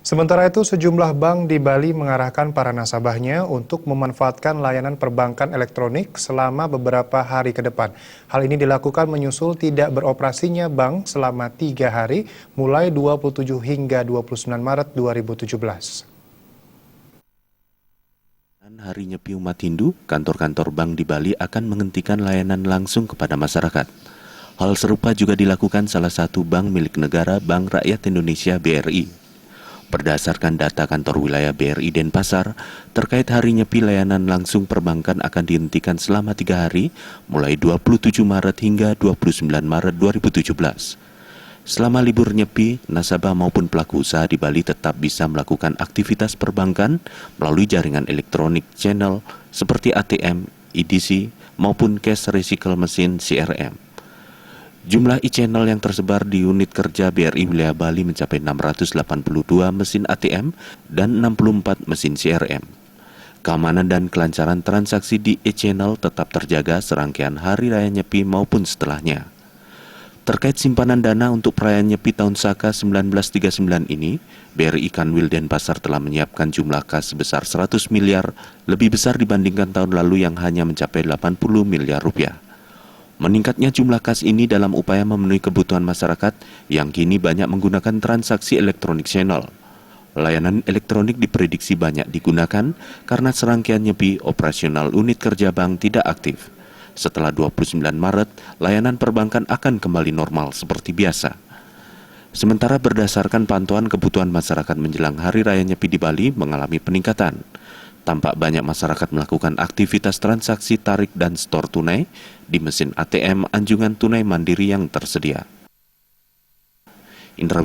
Sementara itu, sejumlah bank di Bali mengarahkan para nasabahnya untuk memanfaatkan layanan perbankan elektronik selama beberapa hari ke depan. Hal ini dilakukan menyusul tidak beroperasinya bank selama 3 hari, mulai 27 hingga 29 Maret 2017. Hari Nyepi Umat Hindu, kantor-kantor bank di Bali akan menghentikan layanan langsung kepada masyarakat. Hal serupa juga dilakukan salah satu bank milik negara, Bank Rakyat Indonesia BRI. Berdasarkan data kantor wilayah BRI Denpasar, terkait Hari Nyepi layanan langsung perbankan akan dihentikan selama 3 hari, mulai 27 Maret hingga 29 Maret 2017. Selama libur Nyepi, nasabah maupun pelaku usaha di Bali tetap bisa melakukan aktivitas perbankan melalui jaringan elektronik channel seperti ATM, EDC, maupun cash recycle mesin CRM. Jumlah e-channel yang tersebar di unit kerja BRI wilayah Bali mencapai 682 mesin ATM dan 64 mesin CRM. Keamanan dan kelancaran transaksi di e-channel tetap terjaga serangkaian Hari Raya Nyepi maupun setelahnya. Terkait simpanan dana untuk perayaan Nyepi tahun Saka 1939 ini, BRI Kanwil Denpasar telah menyiapkan jumlah kas sebesar 100 miliar, lebih besar dibandingkan tahun lalu yang hanya mencapai 80 miliar rupiah. Meningkatnya jumlah kas ini dalam upaya memenuhi kebutuhan masyarakat yang kini banyak menggunakan transaksi elektronik channel. Layanan elektronik diprediksi banyak digunakan karena serangkaian Nyepi operasional unit kerja bank tidak aktif. Setelah 29 Maret, layanan perbankan akan kembali normal seperti biasa. Sementara berdasarkan pantauan kebutuhan masyarakat menjelang Hari Raya Nyepi di Bali mengalami peningkatan. Tampak banyak masyarakat melakukan aktivitas transaksi tarik dan store tunai di mesin ATM anjungan tunai mandiri yang tersedia. Indra